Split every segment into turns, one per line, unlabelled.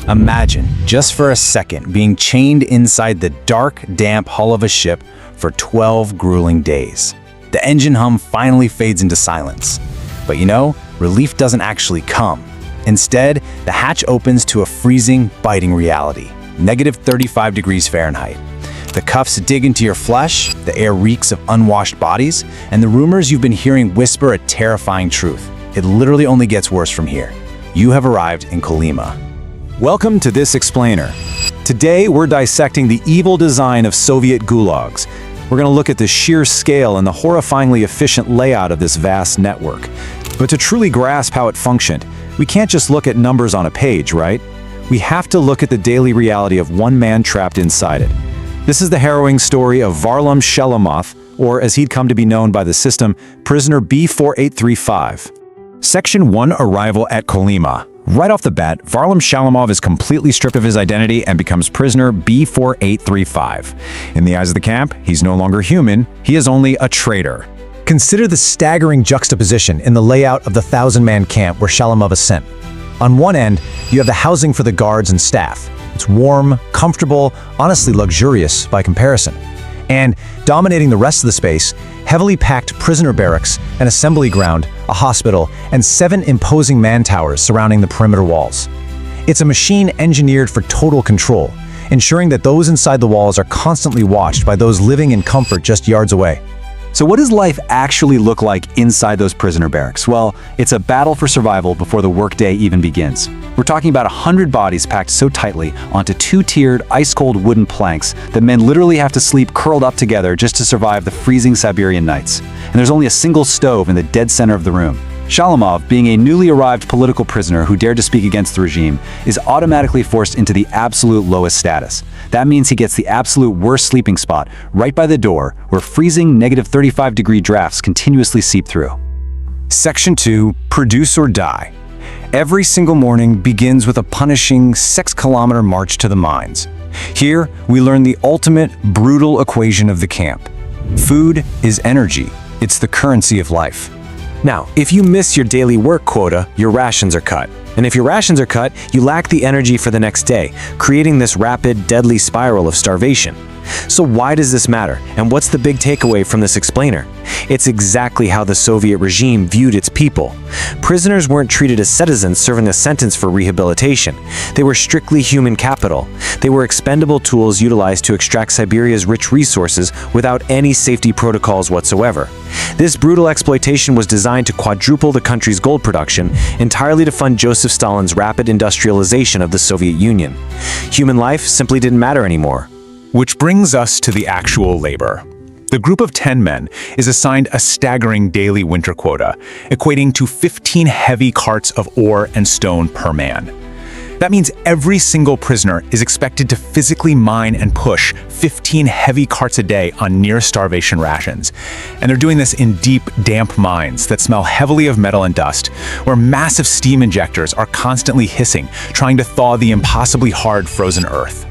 Imagine, just for a second, being chained inside the dark, damp hull of a ship for 12 grueling days. The engine hum finally fades into silence. But you know, relief doesn't actually come. Instead, the hatch opens to a freezing, biting reality. -35 degrees Fahrenheit. The cuffs dig into your flesh, the air reeks of unwashed bodies, and the rumors you've been hearing whisper a terrifying truth. It literally only gets worse from here. You have arrived in Kolyma.
Welcome to This Explainer. Today, we're dissecting the evil design of Soviet gulags. We're going to look at the sheer scale and the horrifyingly efficient layout of this vast network. But to truly grasp how it functioned, we can't just look at numbers on a page, right? We have to look at the daily reality of one man trapped inside it. This is the harrowing story of Varlam Shalamov, or as he'd come to be known by the system, prisoner B4835. Section 1, Arrival at Kolyma. Right off the bat, Varlam Shalamov is completely stripped of his identity and becomes prisoner B4835. In the eyes of the camp, he's no longer human, he is only a traitor. Consider the staggering juxtaposition in the layout of the 1,000-man camp where Shalamov is sent. On one end, you have the housing for the guards and staff. It's warm, comfortable, honestly luxurious by comparison. And dominating the rest of the space, heavily packed prisoner barracks, an assembly ground, a hospital, and 7 imposing man towers surrounding the perimeter walls. It's a machine engineered for total control, ensuring that those inside the walls are constantly watched by those living in comfort just yards away.
So what does life actually look like inside those prisoner barracks? Well, it's a battle for survival before the workday even begins. We're talking about 100 bodies packed so tightly onto 2-tiered, ice-cold wooden planks that men literally have to sleep curled up together just to survive the freezing Siberian nights. And there's only a single stove in the dead center of the room. Shalamov, being a newly arrived political prisoner who dared to speak against the regime, is automatically forced into the absolute lowest status. That means he gets the absolute worst sleeping spot, right by the door, where freezing -35-degree drafts continuously seep through.
Section 2, Produce or Die. Every single morning begins with a punishing 6-kilometer march to the mines. Here, we learn the ultimate, brutal equation of the camp. Food is energy. It's the currency of life. Now, if you miss your daily work quota, your rations are cut. And if your rations are cut, you lack the energy for the next day, creating this rapid, deadly spiral of starvation. So why does this matter? And what's the big takeaway from this explainer? It's exactly how the Soviet regime viewed its people. Prisoners weren't treated as citizens serving a sentence for rehabilitation. They were strictly human capital. They were expendable tools utilized to extract Siberia's rich resources without any safety protocols whatsoever. This brutal exploitation was designed to quadruple the country's gold production, entirely to fund Joseph Stalin's rapid industrialization of the Soviet Union. Human life simply didn't matter anymore.
Which brings us to the actual labor. The group of 10 men is assigned a staggering daily winter quota, equating to 15 heavy carts of ore and stone per man. That means every single prisoner is expected to physically mine and push 15 heavy carts a day on near-starvation rations. And they're doing this in deep, damp mines that smell heavily of metal and dust, where massive steam injectors are constantly hissing, trying to thaw the impossibly hard frozen earth.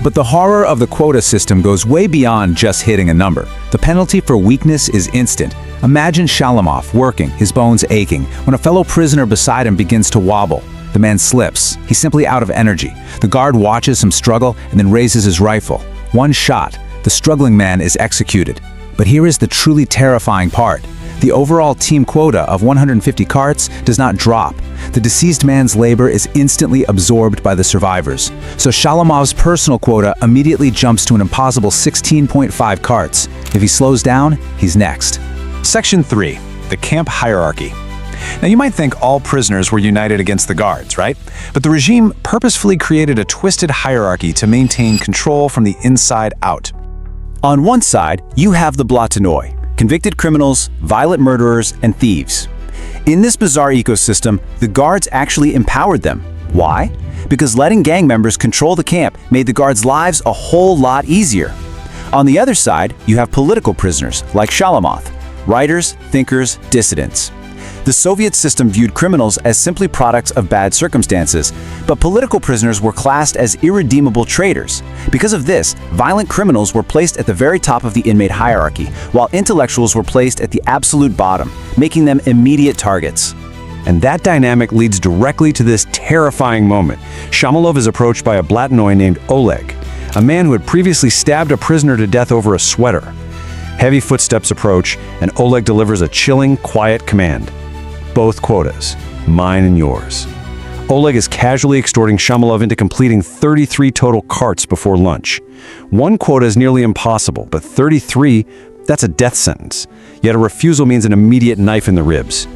But the horror of the quota system goes way beyond just hitting a number. The penalty for weakness is instant. Imagine Shalamov working, his bones aching, when a fellow prisoner beside him begins to wobble. The man slips. He's simply out of energy. The guard watches him struggle and then raises his rifle. One shot. The struggling man is executed. But here is the truly terrifying part. The overall team quota of 150 carts does not drop. The deceased man's labor is instantly absorbed by the survivors. So Shalamov's personal quota immediately jumps to an impossible 16.5 carts. If he slows down, he's next.
Section 3, the camp hierarchy. Now you might think all prisoners were united against the guards, right? But the regime purposefully created a twisted hierarchy to maintain control from the inside out.
On one side, you have the Blatanoy, convicted criminals, violent murderers, and thieves. In this bizarre ecosystem, the guards actually empowered them. Why? Because letting gang members control the camp made the guards' lives a whole lot easier. On the other side, you have political prisoners like Shalamov, writers, thinkers, dissidents. The Soviet system viewed criminals as simply products of bad circumstances, but political prisoners were classed as irredeemable traitors. Because of this, violent criminals were placed at the very top of the inmate hierarchy, while intellectuals were placed at the absolute bottom, making them immediate targets. And that dynamic leads directly to this terrifying moment. Shamalov is approached by a Blatnoy named Oleg, a man who had previously stabbed a prisoner to death over a sweater. Heavy footsteps approach, and Oleg delivers a chilling, quiet command. Both quotas, mine and yours. Oleg is casually extorting Shamalov into completing 33 total carts before lunch. One quota is nearly impossible, but 33, that's a death sentence. Yet a refusal means an immediate knife in the ribs.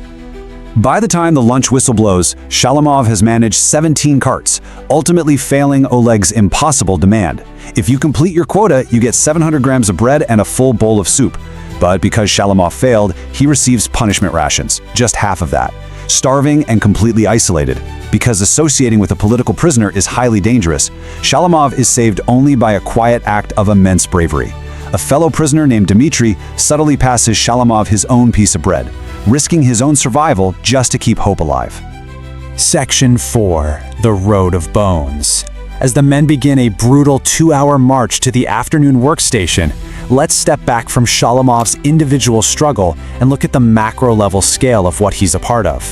By the time the lunch whistle blows, Shalamov has managed 17 carts, ultimately failing Oleg's impossible demand. If you complete your quota, you get 700 grams of bread and a full bowl of soup. But because Shalamov failed, he receives punishment rations, just half of that. Starving and completely isolated. Because associating with a political prisoner is highly dangerous, Shalamov is saved only by a quiet act of immense bravery. A fellow prisoner named Dmitry subtly passes Shalamov his own piece of bread, risking his own survival just to keep hope alive.
Section 4. The Road of Bones. As the men begin a brutal 2-hour march to the afternoon workstation, let's step back from Shalamov's individual struggle and look at the macro-level scale of what he's a part of.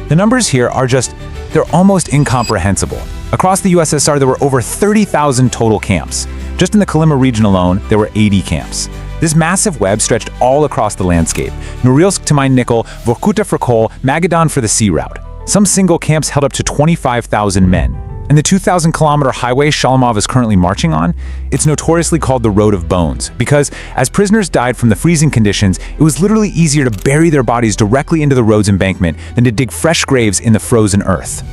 The numbers here are they're almost incomprehensible. Across the USSR, there were over 30,000 total camps. Just in the Kolyma region alone, there were 80 camps. This massive web stretched all across the landscape. Norilsk to mine nickel, Vorkuta for coal, Magadan for the sea route. Some single camps held up to 25,000 men. And the 2,000-kilometer highway Shalamov is currently marching on, it's notoriously called the Road of Bones, because as prisoners died from the freezing conditions, it was literally easier to bury their bodies directly into the road's embankment than to dig fresh graves in the frozen earth.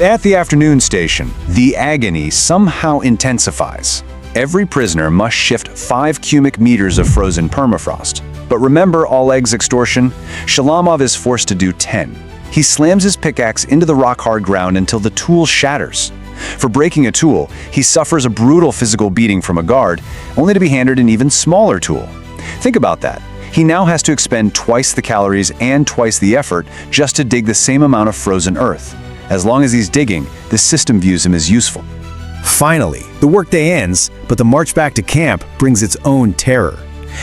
At the afternoon station, the agony somehow intensifies. Every prisoner must shift 5 cubic meters of frozen permafrost. But remember Oleg's extortion? Shalamov is forced to do 10. He slams his pickaxe into the rock-hard ground until the tool shatters. For breaking a tool, he suffers a brutal physical beating from a guard, only to be handed an even smaller tool. Think about that. He now has to expend twice the calories and twice the effort just to dig the same amount of frozen earth. As long as he's digging, the system views him as useful.
Finally, the workday ends, but the march back to camp brings its own terror.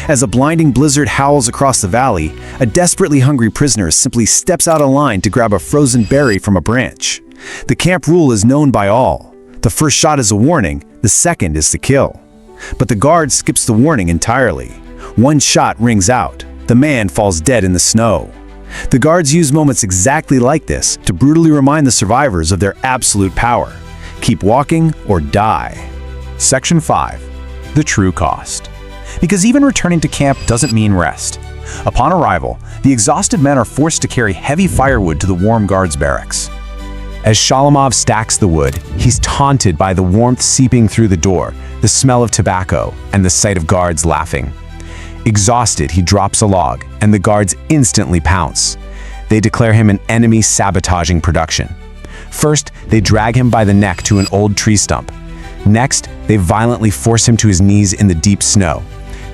As a blinding blizzard howls across the valley, a desperately hungry prisoner simply steps out of line to grab a frozen berry from a branch. The camp rule is known by all. The first shot is a warning, the second is the kill. But the guard skips the warning entirely. One shot rings out. The man falls dead in the snow. The guards use moments exactly like this to brutally remind the survivors of their absolute power. Keep walking or die.
Section 5. The True Cost. Because even returning to camp doesn't mean rest. Upon arrival, the exhausted men are forced to carry heavy firewood to the warm guards' barracks. As Shalamov stacks the wood, he's taunted by the warmth seeping through the door, the smell of tobacco, and the sight of guards laughing. Exhausted, he drops a log, and the guards instantly pounce. They declare him an enemy sabotaging production. First, they drag him by the neck to an old tree stump. Next, they violently force him to his knees in the deep snow.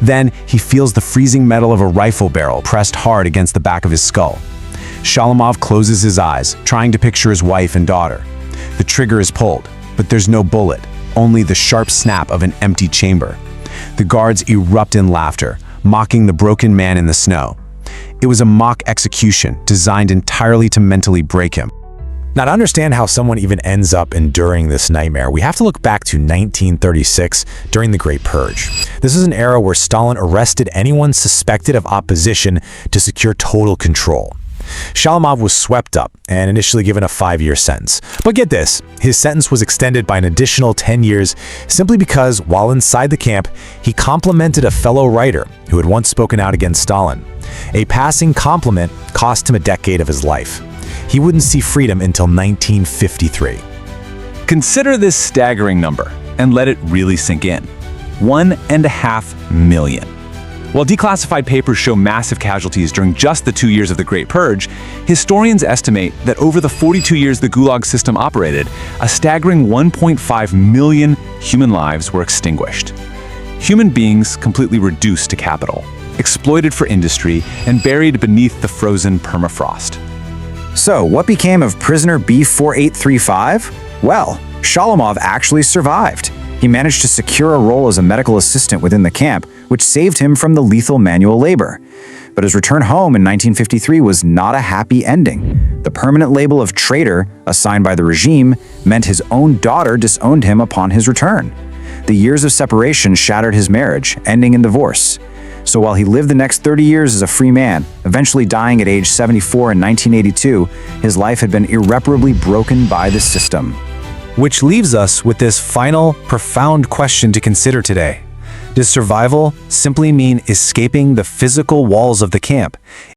Then, he feels the freezing metal of a rifle barrel pressed hard against the back of his skull. Shalamov closes his eyes, trying to picture his wife and daughter. The trigger is pulled, but there's no bullet, only the sharp snap of an empty chamber. The guards erupt in laughter, mocking the broken man in the snow. It was a mock execution designed entirely to mentally break him.
Now, to understand how someone even ends up enduring this nightmare, we have to look back to 1936 during the Great Purge. This is an era where Stalin arrested anyone suspected of opposition to secure total control. Shalamov was swept up and initially given a 5-year sentence. But get this, his sentence was extended by an additional 10 years simply because, while inside the camp, he complimented a fellow writer who had once spoken out against Stalin. A passing compliment cost him a decade of his life. He wouldn't see freedom until 1953.
Consider this staggering number and let it really sink in. 1.5 million. While declassified papers show massive casualties during just the 2 years of the Great Purge, historians estimate that over the 42 years the Gulag system operated, a staggering 1.5 million human lives were extinguished. Human beings completely reduced to capital, exploited for industry, and buried beneath the frozen permafrost.
So, what became of prisoner B4835? Well, Shalamov actually survived. He managed to secure a role as a medical assistant within the camp, which saved him from the lethal manual labor. But his return home in 1953 was not a happy ending. The permanent label of traitor, assigned by the regime, meant his own daughter disowned him upon his return. The years of separation shattered his marriage, ending in divorce. So while he lived the next 30 years as a free man, eventually dying at age 74 in 1982, his life had been irreparably broken by the system.
Which leaves us with this final, profound question to consider today. Does survival simply mean escaping the physical walls of the camp?